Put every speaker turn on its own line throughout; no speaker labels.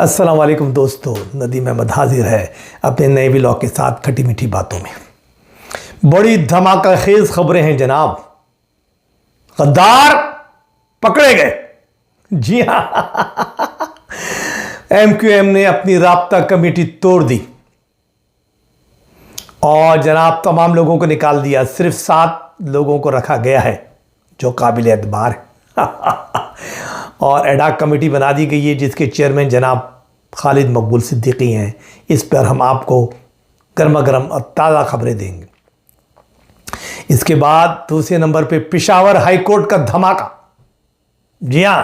अस्सलाम वालेकुम दोस्तों, नदीम अहमद हाजिर है अपने नए व्लॉग के साथ खट्टी मीठी बातों में। बड़ी धमाका खेज खबरें हैं जनाब। गद्दार पकड़े गए। जी हाँ, एमक्यूएम ने अपनी राब्ता कमेटी तोड़ दी और जनाब तमाम लोगों को निकाल दिया। सिर्फ 7 लोगों को रखा गया है जो काबिल एतबार है। और एडाक कमेटी बना दी गई है जिसके चेयरमैन जनाब खालिद मकबूल सिद्दीकी हैं। इस पर हम आपको गर्मा गर्म और ताज़ा खबरें देंगे। इसके बाद दूसरे नंबर पे पेशावर हाई कोर्ट का धमाका। जी हाँ,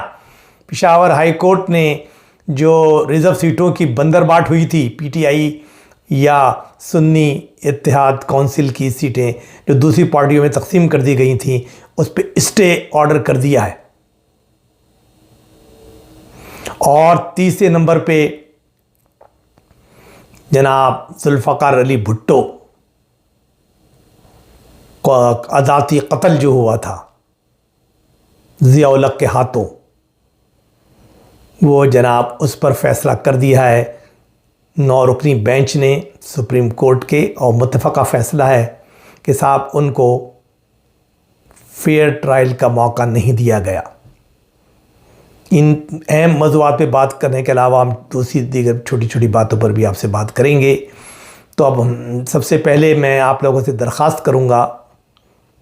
पेशावर हाई कोर्ट ने जो रिज़र्व सीटों की बंदरबाट हुई थी, पीटीआई या सुन्नी इत्तेहाद काउंसिल की सीटें जो दूसरी पार्टियों में तकसीम कर दी गई थी, उस पर स्टे ऑर्डर कर दिया है। और तीसरे नंबर पे जनाब जुल्फ़िकार अली भुट्टो को अदाती कत्ल जो हुआ था ज़िया-उल-हक के हाथों, वो जनाब उस पर फैसला कर दिया है 9 रुकनी बेंच ने सुप्रीम कोर्ट के। और मुत्तफ़क़ा फ़ैसला है कि साहब उनको फेयर ट्रायल का मौका नहीं दिया गया। इन अहम मौज़ूआत पे बात करने के अलावा हम दूसरी दीगर छोटी छोटी बातों पर भी आपसे बात करेंगे। तो अब हम सबसे पहले मैं आप लोगों से दरख्वास्त करूंगा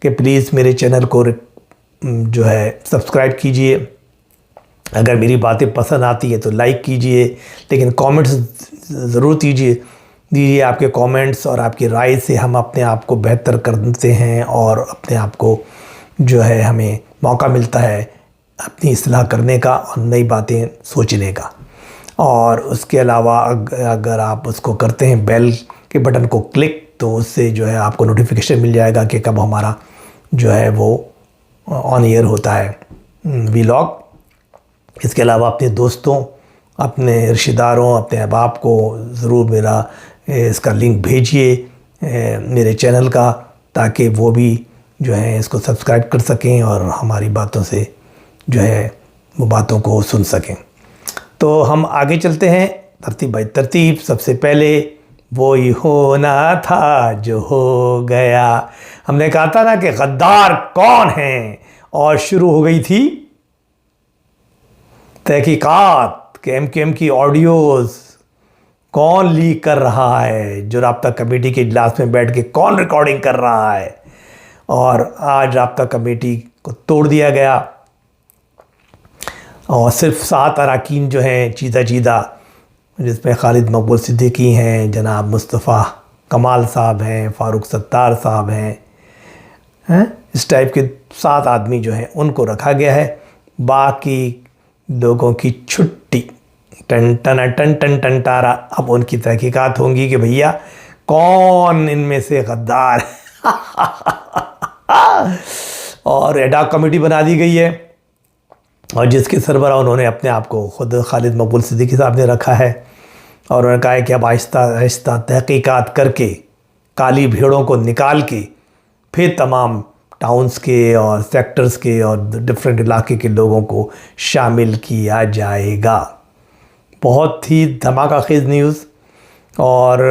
कि प्लीज़ मेरे चैनल को जो है सब्सक्राइब कीजिए। अगर मेरी बातें पसंद आती हैं तो लाइक कीजिए, लेकिन कमेंट्स ज़रूर दीजिए। आपके कमेंट्स और आपकी राय से हम अपने आप को बेहतर करते हैं और अपने आप को जो है हमें मौका मिलता है अपनी इस्लाह करने का और नई बातें सोचने का। और उसके अलावा अगर आप उसको करते हैं बेल के बटन को क्लिक, तो उससे जो है आपको नोटिफिकेशन मिल जाएगा कि कब हमारा जो है वो ऑन एयर होता है व्लॉग। इसके अलावा अपने दोस्तों, अपने रिश्तेदारों, अपने अहबाब को ज़रूर मेरा इसका लिंक भेजिए मेरे चैनल का, ताकि वो भी जो है इसको सब्सक्राइब कर सकें और हमारी बातों से जो है वो बातों को सुन सकें। तो हम आगे चलते हैं तरतीब बाई तरतीब। सबसे पहले वो ही होना था जो हो गया। हमने कहा था ना कि गद्दार कौन है, और शुरू हो गई थी तहकीकात कि एमक्यूएम की ऑडियोज़ कौन लीक कर रहा है, जो राब्ता कमेटी के इजलास में बैठ के कौन रिकॉर्डिंग कर रहा है। और आज राब्ता कमेटी को तोड़ दिया गया और सिर्फ 7 अरकान जो हैं चीदा जिसमें खालिद मकबूल सिद्दीकी हैं, जनाब मुस्तफ़ा कमाल साहब हैं, फ़ारूक सत्तार साहब हैं, इस टाइप के 7 आदमी जो हैं उनको रखा गया है। बाकी लोगों की छुट्टी। टन टन टन टन टन टारा। अब उनकी तहकीकात होंगी कि भैया कौन इनमें से गद्दार और एडाक कमेटी बना दी गई है और जिसके सरबराह उन्होंने अपने आप को ख़ुद खालिद मकबूल सिद्दीकी साहब ने रखा है। और उन्होंने कहा है कि अब आहिस्ता आहिस्ता तहकीकात करके काली भेड़ों को निकाल के फिर तमाम टाउन्स के और सेक्टर्स के और डिफरेंट इलाके के लोगों को शामिल किया जाएगा। बहुत ही धमाका खेज़ न्यूज़। और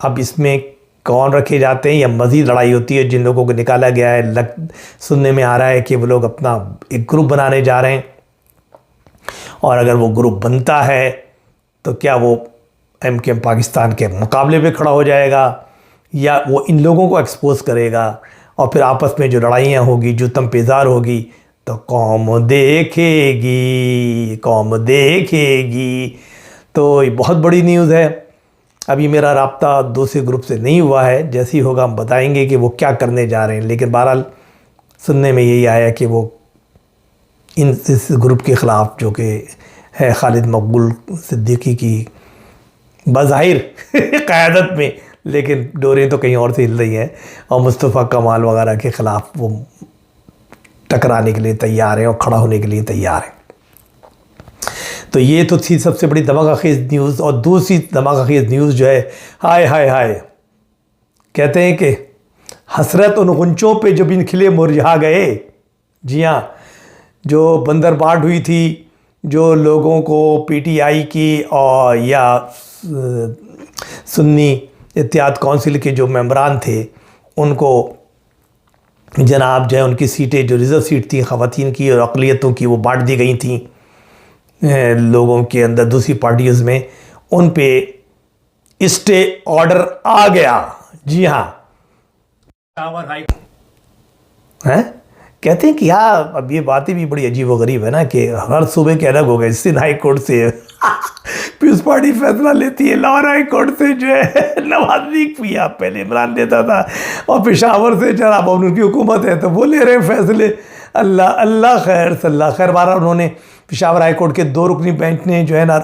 अब इसमें कौन रखे जाते हैं या मज़ीद लड़ाई होती है। जिन लोगों को निकाला गया है, सुनने में आ रहा है कि वो लोग अपना एक ग्रुप बनाने जा रहे हैं, और अगर वो ग्रुप बनता है तो क्या वो एमक्यूएम पाकिस्तान के मुकाबले पे खड़ा हो जाएगा या वो इन लोगों को एक्सपोज करेगा, और फिर आपस में जो लड़ाइयाँ होगी, जो तमपेज़ार होगी, तो कौम देखेगी। तो ये बहुत बड़ी न्यूज़ है। अभी मेरा राब्ता दूसरे ग्रुप से नहीं हुआ है, जैसे ही होगा हम बताएंगे कि वो क्या करने जा रहे हैं। लेकिन बहरहाल सुनने में यही आया कि वो इस ग्रुप के ख़िलाफ़, जो कि है खालिद मकबूल सिद्दीकी की बज़ाहिर क़यादत में, लेकिन डोरें तो कहीं और से हिल रही हैं, और मुस्तफ़ा कमाल वगैरह के ख़िलाफ़ वो टकराने के लिए तैयार हैं और खड़ा होने के लिए तैयार हैं। तो ये तो थी सबसे बड़ी धमाका खेज़ न्यूज़। और दूसरी धमाका खेज़ न्यूज़ जो है, हाय हाय हाय, कहते हैं कि हसरत उन गुंचों पे जो बिन खिले मुरझा गए। जी हाँ, जो बंदरबाट हुई थी जो लोगों को पीटीआई की और या सुन्नी इत्तेहाद काउंसिल के जो मेंबरान थे उनको जनाब जो है उनकी सीटें जो रिज़र्व सीट थी ख़वातीन की और अक़लियतों की वो बांट दी गई थी लोगों के अंदर दूसरी पार्टियों में, उन पे स्टे ऑर्डर आ गया। जी हाँ, हैं कहते हैं कि यार अब ये बातें भी बड़ी अजीब व गरीब है ना कि हर सूबे के अलग हो गए। सिंध हाई कोर्ट से पीपल्स पार्टी फैसला लेती है, लाहौर हाई कोर्ट से जो है नवाज लीग पिया पहले इमरान लेता था, और पेशावर से जनाब उनकी हुकूमत है तो वो ले रहे हैं फैसले। अल्लाह अल्लाह खैर सल्ला खैर। बारह उन्होंने पेशावर हाई कोर्ट के 2 रुकनी बेंच ने जो है ना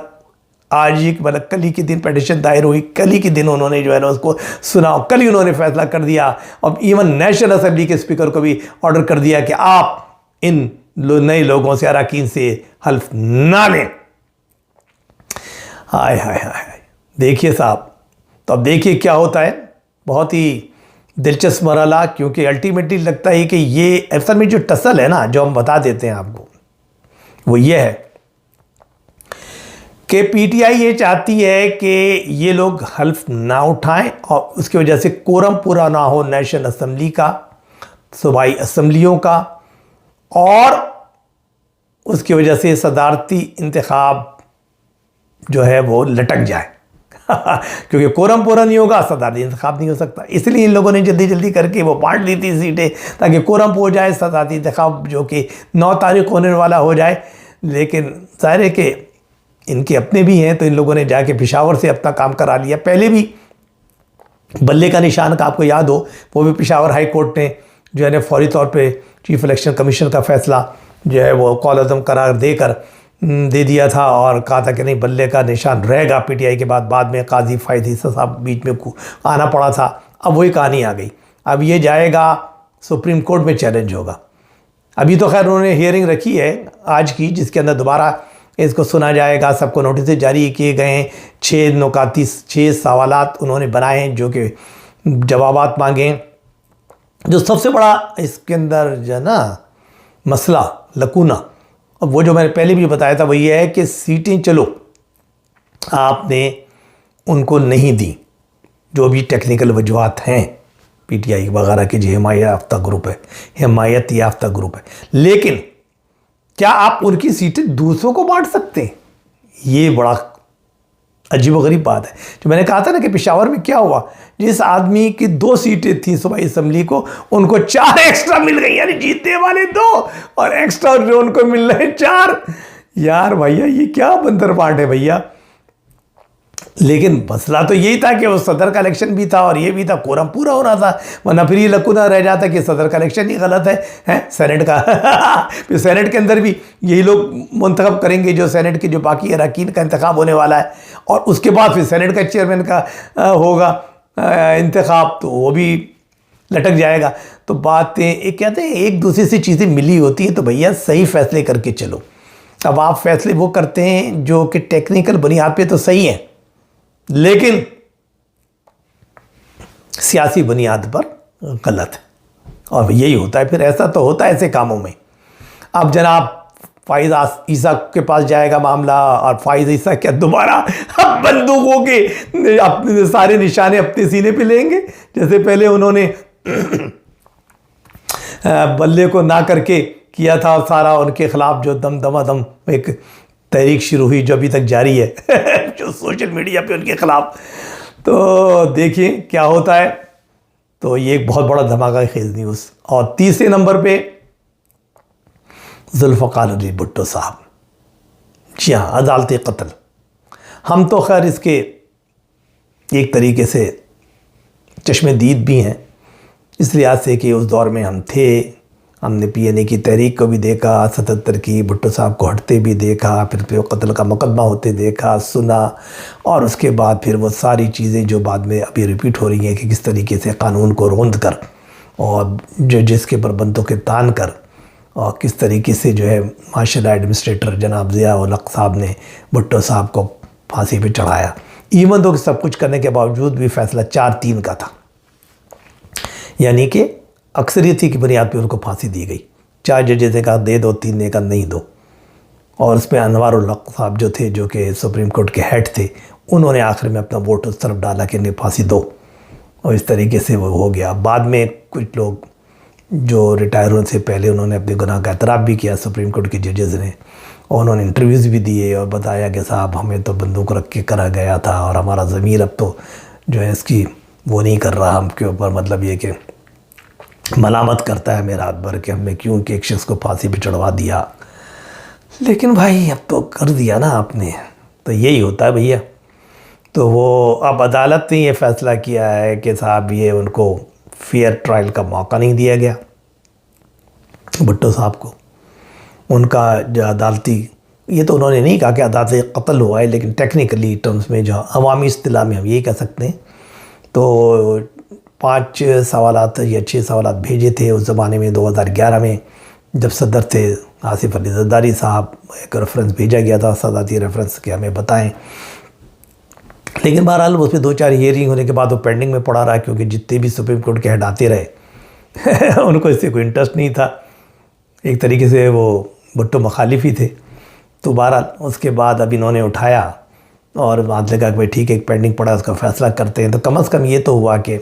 आज ही मतलब कल ही के दिन पटिशन दायर हुई, कल ही के दिन उन्होंने जो है ना उसको सुना, कल ही उन्होंने फैसला कर दिया। और इवन नेशनल असेंबली के स्पीकर को भी ऑर्डर कर दिया कि आप इन नए लोगों से अरकान से हल्फ ना लें। हाय हाय हाय, देखिए साहब, तो अब देखिए क्या होता है। बहुत ही दिलचस्प मरहला, क्योंकि अल्टीमेटली लगता है कि ये असल में जो टसल है ना जो हम बता देते हैं आपको, वो ये है कि पीटीआई ये चाहती है कि ये लोग हल्फ ना उठाएं और उसकी वजह से कोरम पूरा ना हो नेशनल असेंबली का, सूबाई असम्बलियों का, और उसकी वजह से सदारती इंतखाब जो है वो लटक जाए क्योंकि कोरम पूरा नहीं होगा, सदारती इंतखाब नहीं हो सकता। इसलिए इन लोगों ने जल्दी जल्दी करके वो बांट ली थी सीटें ताकि कोरम हो जाए, सदारती इंतखाब जो कि 9 तारीख होने वाला हो जाए। लेकिन ज़ाहिर है कि इनके अपने भी हैं, तो इन लोगों ने जाके पेशावर से अपना काम करा लिया। पहले भी बल्ले का निशान का आपको याद हो, वो भी पेशावर हाई कोर्ट ने जो है ना फौरी तौर पे चीफ इलेक्शन कमीशन का फैसला जो है वो कॉल अदम करार देकर दे दिया था और कहा था कि नहीं बल्ले का निशान रहेगा पीटीआई के बाद में काजी फायद ईसा साहब बीच में आना पड़ा था। अब वही कहानी आ गई, अब ये जाएगा सुप्रीम कोर्ट में चैलेंज होगा। अभी तो खैर उन्होंने हियरिंग रखी है आज की, जिसके अंदर दोबारा इसको सुना जाएगा। सबको नोटिस जारी किए गए हैं, 6 सवालात उन्होंने बनाए हैं जो कि जवाबात मांगे। जो सबसे बड़ा इसके अंदर जो ना मसला लकूना, अब वो जो मैंने पहले भी बताया था, वो ये है कि सीटें चलो आपने उनको नहीं दी, जो भी टेक्निकल वजूहात हैं पीटीआई वगैरह के जो हिमायत याफ्ता ग्रुप है, लेकिन क्या आप उनकी सीटें दूसरों को बांट सकते हैं? ये बड़ा अजीबोगरीब बात है। जो मैंने कहा था ना कि पेशावर में क्या हुआ, जिस आदमी की 2 सीटें थी सूबाई असम्बली को, उनको 4 एक्स्ट्रा मिल गई, यानी जीतने वाले 2 और एक्स्ट्रा जो उनको मिल रहे 4। यार भैया ये क्या बंदर पार्ट है भैया। लेकिन मसला तो यही था कि वो सदर का इलेक्शन भी था और ये भी था, कोरम पूरा हो रहा था, वरना फिर ये लकूना रह जाता कि सदर का इलेक्शन ही गलत है सेनेट का फिर सेनेट के अंदर भी यही लोग मुंतखब करेंगे, जो सेनेट के जो बाकी अरकान का इंतखाब होने वाला है, और उसके बाद फिर सेनेट का चेयरमैन का होगा इंतखाब, तो वो भी लटक जाएगा। तो बातें एक कहते हैं एक दूसरे से चीज़ें मिली होती हैं, तो भैया सही फैसले करके चलो। अब आप फैसले वो करते हैं जो कि टेक्निकल बुनियाद पे तो सही है, लेकिन सियासी बुनियाद पर गलत है, और यही होता है फिर। ऐसा तो होता है ऐसे कामों में। अब जनाब फाइज ईसा के पास जाएगा मामला, और फाइज ईसा क्या दोबारा अब बंदूकों के अपने सारे निशाने अपने सीने पे लेंगे, जैसे पहले उन्होंने बल्ले को ना करके किया था, और सारा उनके खिलाफ जो दम एक तहरीक शुरू हुई जो अभी तक जारी है जो सोशल मीडिया पे उनके खिलाफ। तो देखिए क्या होता है। तो ये एक बहुत बड़ा धमाका खेज न्यूज़। और तीसरे नंबर पे जुल्फ़िकार अली भुट्टो साहब, जी हाँ, अदालती कत्ल। हम तो खैर इसके एक तरीके से चश्मदीद भी हैं, इस लिहाज से कि उस दौर में हम थे, हमने पीएनए की तहरीक को भी देखा, 77 की भुट्टो साहब को हटते भी देखा, फिर कत्ल का मुकदमा होते देखा, सुना, और उसके बाद फिर वो सारी चीज़ें जो बाद में अभी रिपीट हो रही हैं कि किस तरीके से कानून को रोंद कर और जजेस के बंदों के तान कर, और किस तरीके से जो है माशाल्लाह एडमिनिस्ट्रेटर जनाब ज़िया उल हक साहब ने भुट्टो साहब को फांसी पे चढ़ाया। इवन तो सब कुछ करने के बावजूद भी फैसला 4-3 का था, यानी कि अक्सरियती की बुनियाद पर उनको फांसी दी गई। 4 जजेस ने कहा दे दो, 3 ने कहा नहीं दो, और उसमें अनवारुल हक साहब जो थे, जो कि सुप्रीम कोर्ट के हेड थे, उन्होंने आखिर में अपना वोट उस तरफ डाला कि नहीं फांसी दो, और इस तरीके से वो हो गया। बाद में कुछ लोग जो रिटायर होने से पहले उन्होंने अपने गुनाह का एतराफ़ भी किया सुप्रीम कोर्ट के जजेज़ ने, और उन्होंने इंटरव्यूज़ भी दिए और बताया कि साहब हमें तो बंदूक रख के करा गया था और हमारा ज़मीर अब तो जो है इसकी वो नहीं कर रहा हम के ऊपर, मतलब ये कि मलामत करता है हमें रात भर कि हमने क्यों कि एक शख्स को फांसी पे चढ़वा दिया। लेकिन भाई अब तो कर दिया ना आपने, तो यही होता है भैया। तो वो अब अदालत ने ये फ़ैसला किया है कि साहब ये उनको फेयर ट्रायल का मौका नहीं दिया गया भुट्टो साहब को। उनका जो अदालती, ये तो उन्होंने नहीं कहा कि अदालती कत्ल हुआ है, लेकिन टेक्निकली टर्म्स में जो अवामी इस्तिलाह में हम यही कह सकते हैं। तो 5 सवालात या 6 सवालात भेजे थे उस ज़माने में 2011 में, जब सदर थे आसिफ अली जरदारी साहब। एक रेफरेंस भेजा गया था सदाती रेफरेंस के हमें बताएं, लेकिन बहरहाल उसमें 2-4 हियरिंग होने के बाद वो पेंडिंग में पड़ा रहा, क्योंकि जितने भी सुप्रीम कोर्ट के हेड आते रहे उनको इससे कोई इंटरेस्ट नहीं था। एक तरीके से वो भुट्टो मुखालिफ ही थे। तो बहरहाल उसके बाद अब इन्होंने उठाया और बाद लगा कि भाई ठीक है एक पेंडिंग पड़ा, उसका फ़ैसला करते हैं। तो कम से कम ये तो हुआ कि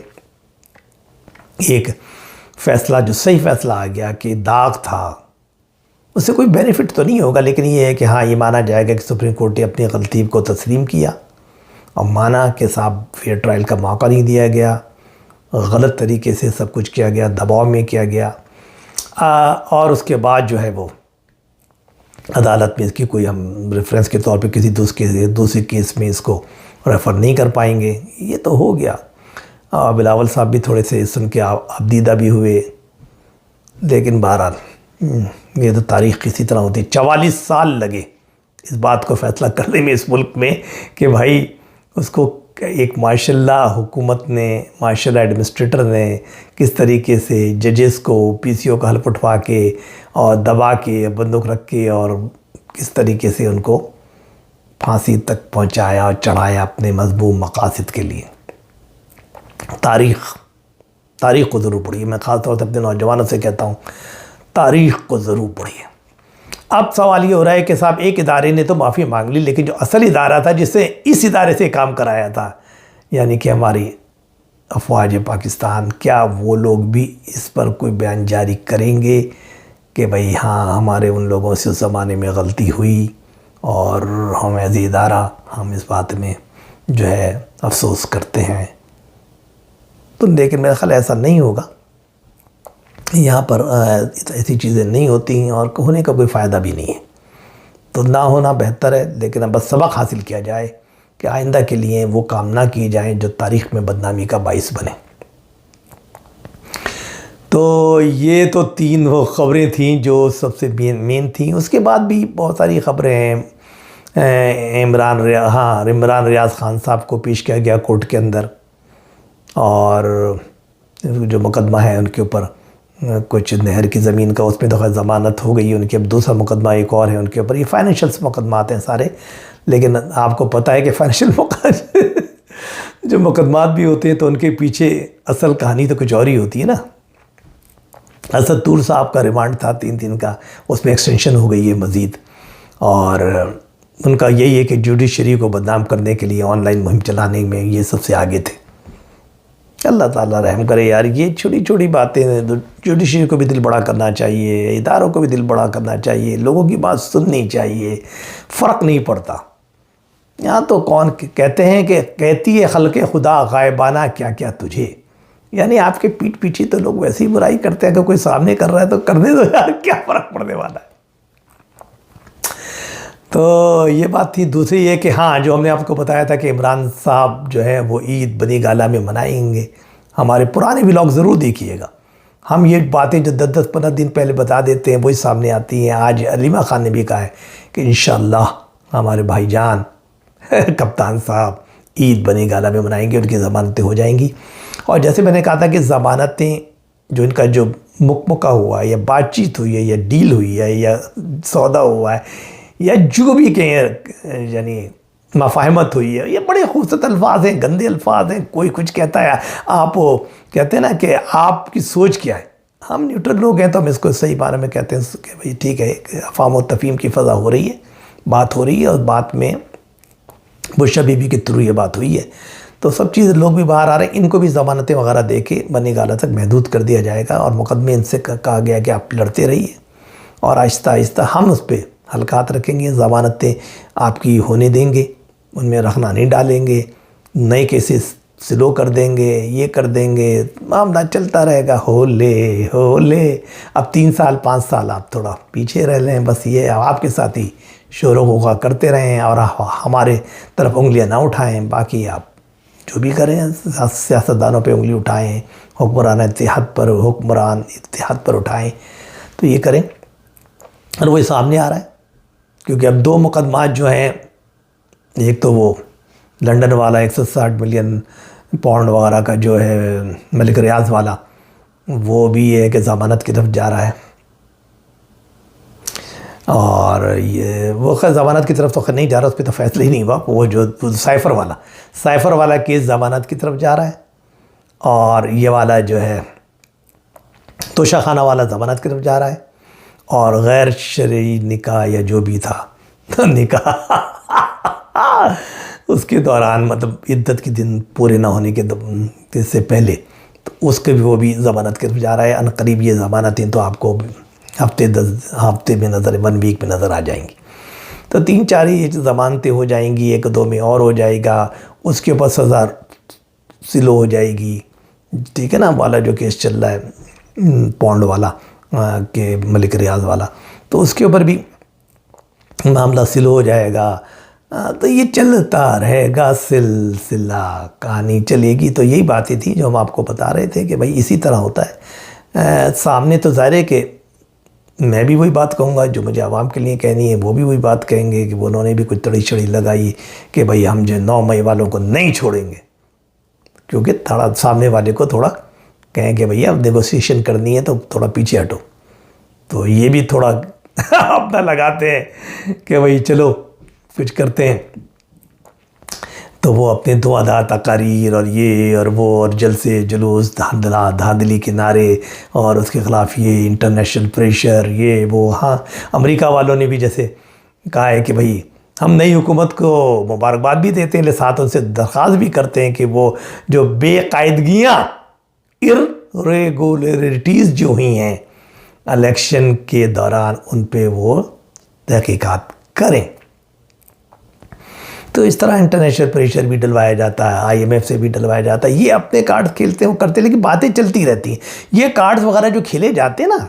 एक फ़ैसला जो सही फ़ैसला आ गया कि दाग था, उससे कोई बेनिफिट तो नहीं होगा, लेकिन ये है कि हाँ ये माना जाएगा कि सुप्रीम कोर्ट ने अपनी गलती को तस्लीम किया और माना कि साहब फेयर ट्रायल का मौका नहीं दिया गया, गलत तरीके से सब कुछ किया गया, दबाव में किया गया। और उसके बाद जो है वो अदालत में इसकी कोई हम रेफरेंस के तौर पे किसी दूसरे केस में इसको रेफ़र नहीं कर पाएंगे। ये तो हो गया। बिलावल साहब भी थोड़े से सुन के अबदीदा भी हुए, लेकिन बहरहाल ये तो तारीख़ इसी तरह होती है। 44 साल लगे इस बात को फ़ैसला करने में इस मुल्क में कि भाई उसको एक माशाल्लाह हुकूमत ने, माशाल्लाह एडमिनिस्ट्रेटर ने किस तरीके से जजेस को पीसीओ का हल्फ उठवा के और दबा के बंदूक रख के और किस तरीके से उनको फांसी तक पहुंचाया और चढ़ाया अपने मज़बूम मकासद के लिए। तारीख़ को ज़रूर पढ़िए। मैं ख़ास तौर से अपने नौजवानों से कहता हूँ तारीख़ को ज़रूर पढ़िए। अब सवाल ये हो रहा है कि साहब एक इदारे ने तो माफ़ी मांग ली, लेकिन जो असल इदारा था जिससे इस इदारे से काम कराया था, यानी कि हमारी अफवाज पाकिस्तान, क्या वो लोग भी इस पर कोई बयान जारी करेंगे कि भाई हाँ हमारे उन लोगों से उस ज़माने में गलती हुई और हम एज़ इदारा हम इस बात में जो है अफसोस करते हैं। तो लेकिन मेरा ख्याल ऐसा नहीं होगा, यहाँ पर ऐसी चीज़ें नहीं होती और होने का कोई फ़ायदा भी नहीं है। तो ना होना बेहतर है, लेकिन अब बस सबक हासिल किया जाए कि आइंदा के लिए वो काम ना किए जाएं जो तारीख़ में बदनामी का बाइस बने। तो ये तो 3 वो ख़बरें थीं जो सबसे मेन थीं। उसके बाद भी बहुत सारी ख़बरें हैं। इमरान रियाज़ ख़ान साहब को पेश किया गया कोर्ट के अंदर, और जो मुकदमा है उनके ऊपर कुछ नहर की ज़मीन का, उसमें तो ज़मानत हो गई उनकी। अब दूसरा मुकदमा एक और है उनके ऊपर। ये फाइनेंशियल मुकदमात हैं सारे, लेकिन आपको पता है कि फाइनेंशियल जो मुकदमात भी होते हैं तो उनके पीछे असल कहानी तो कुछ और ही होती है ना। असद तूर साहब का रिमांड था 3 दिन का, उसमें एक्सटेंशन हो गई है मज़ीद, और उनका यही है कि जुडिशरी को बदनाम करने के लिए ऑनलाइन मुहिम चलाने में ये सबसे आगे थे। अल्लाह ताला रहम करे यार, ये छोटी छोटी बातें जुडिशरी को भी दिल बड़ा करना चाहिए, इदारों को भी दिल बड़ा करना चाहिए, लोगों की बात सुननी चाहिए। फ़र्क नहीं पड़ता। यहाँ तो कौन कहते हैं कि कहती है खल्क़े खुदा गायबाना क्या क्या तुझे, यानी आपके पीठ पीछे तो लोग वैसे ही बुराई करते हैं कि कोई सामने कर रहा है तो करने दो यार, क्या फ़र्क पड़ने वाला है। तो ये बात थी। दूसरी ये कि हाँ, जो हमने आपको बताया था कि इमरान साहब जो है वो ईद बनी गाला में मनाएंगे। हमारे पुराने व्लॉग ज़रूर देखिएगा। हम ये बातें जो 10-15 दिन पहले बता देते हैं वही सामने आती हैं। आज अलीमा खान ने भी कहा है कि इंशाअल्लाह हमारे भाईजान कप्तान साहब ईद बनी गाला में मनाएंगे, उनकी ज़मानतें हो जाएंगी। और जैसे मैंने कहा था कि ज़मानतें जो इनका जो मुकमुका हुआ है या बातचीत हुई है या डील हुई है या सौदा हुआ है या जो भी कहें यानी मफाहमत हुई है, ये बड़े खूबसूरत अल्फाज हैं, गंदे अल्फाज हैं। कोई कुछ कहता है, आप कहते हैं ना कि आपकी सोच क्या है। हम न्यूट्रल लोग हैं तो हम इसको सही बारे में कहते हैं कि भाई ठीक है, अफ़ाम व तफ़हीम की फ़ज़ा हो रही है। बात हो रही है और बात में बुशरा बीबी के थ्रू ये बात हुई है। तो सब चीज़ लोग भी बाहर आ रहे हैं, इनको भी ज़मानतें वगैरह दे के बनी गाला तक महदूद कर दिया जाएगा और मुकदमे इनसे कहा गया कि आप लड़ते रहिए और आहिस्ता आहिस्ता हम उस पर हल्कात रखेंगे, ज़मानतें आपकी होने देंगे, उनमें रखना नहीं डालेंगे, नए केसेस स्लो कर देंगे, ये कर देंगे, मामला चलता रहेगा। होले होले अब 3 साल 5 साल आप थोड़ा पीछे रह लें, बस ये आपके साथ ही शोरों होगा करते रहें और हमारे तरफ उंगलियां ना उठाएं। बाकी आप जो भी करें, सियासतदानों पे उंगली उठाएं, हुक्मरान इत्तेहाद पर उठाएं, तो ये करें। और वही सामने आ रहा है, क्योंकि अब 2 मुकदमात जो हैं, एक तो वो लंदन वाला 160 मिलियन पाउंड वगैरह का जो है मलिक रियाज वाला, वो भी है कि ज़मानत की तरफ जा रहा है। और ये वो खैर ज़मानत की तरफ तो खैर नहीं जा रहा, उस पर तो फैसला ही नहीं हुआ। वो जो साइफ़र वाला केस ज़मानत की तरफ जा रहा है, और ये वाला जो है तोशाखाना वाला ज़मानत की तरफ जा रहा है। और गैर शरई निकाह या जो भी था निकाह उसके दौरान, मतलब इद्दत के दिन पूरे ना होने के से पहले, तो उसके भी वो भी ज़मानत की तरफ जा रहा है। अनकरीब ये ज़मानतें तो आपको हफ्ते में नज़र 1 वीक में नज़र आ जाएंगी। तो 3-4 ही ज़मानतें हो जाएंगी, 1-2 में और हो जाएगा, उसके ऊपर सज़ा सिलो हो जाएगी। ठीक है ना, वाला जो केस चल रहा है पौंड वाला के मलिक रियाज वाला, तो उसके ऊपर भी मामला सिलो हो जाएगा। तो ये चलता रहेगा, सिलसिला कहानी चलेगी। तो यही बातें थी जो हम आपको बता रहे थे कि भाई इसी तरह होता है। सामने तो ज़ाहिर है कि मैं भी वही बात कहूँगा जो मुझे आवाम के लिए कहनी है, वो भी वही बात कहेंगे कि उन्होंने भी कुछ तड़ी छड़ी लगाई कि भाई हम जो 9 मई वालों को नहीं छोड़ेंगे, क्योंकि थोड़ा सामने वाले को थोड़ा कहें कि भैया अब नेगोशिएशन करनी है तो थोड़ा पीछे हटो। तो ये भी थोड़ा अपना लगाते हैं कि भाई चलो कुछ करते हैं। तो वो अपने धुआंधार तकारीर और ये और वो और जलसे जुलूस धांधली के नारे और उसके ख़िलाफ़ ये इंटरनेशनल प्रेशर ये वो। हाँ, अमेरिका वालों ने भी जैसे कहा है कि भाई हम नई हुकूमत को मुबारकबाद भी देते हैं, लेकिन साथ उनसे दरख्वास्त भी करते हैं कि वो जो बेकायदगियाँ इर्रेगुलरिटीज़ जो हुई हैं इलेक्शन के दौरान, उन पे वो तहकीकात करें। तो इस तरह इंटरनेशनल प्रेशर भी डलवाया जाता है, IMF से भी डलवाया जाता है। ये अपने कार्ड्स खेलते हैं, वो करते हैं, लेकिन बातें चलती रहती हैं। ये कार्ड्स वगैरह जो खेले जाते हैं ना,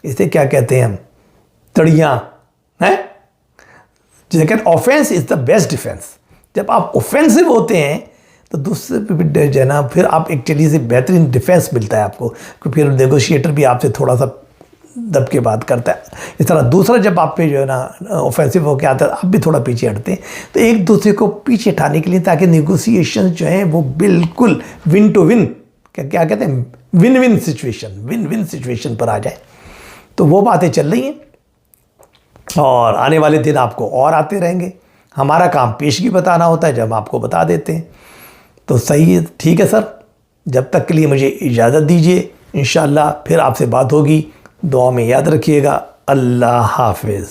इसे क्या कहते हैं हम, तड़ियाँ हैं। लेकिन offence is the best defence. जब आप ऑफेंसिव होते हैं तो दूसरे पे जो है ना, फिर आप एक्चुअली से बेहतरीन डिफेंस मिलता है आपको, क्योंकि फिर नेगोशिएटर भी आपसे थोड़ा सा दब के बात करता है। इस तरह दूसरा जब आप पे जो है ना ऑफेंसिव होकर आता है, आप भी थोड़ा पीछे हटते हैं। तो एक दूसरे को पीछे हटाने के लिए, ताकि नेगोशिएशन जो है वो बिल्कुल विन टू विन, क्या कहते हैं, विन विन सिचुएशन पर आ जाए। तो वो बातें चल रही हैं और आने वाले दिन आपको और आते रहेंगे। हमारा काम पेशगी बताना होता है, जब हम आपको बता देते हैं। तो सही है, ठीक है सर, जब तक के लिए मुझे इजाज़त दीजिए। इंशाअल्लाह फिर आपसे बात होगी। दुआ में याद रखिएगा। अल्लाह हाफिज़।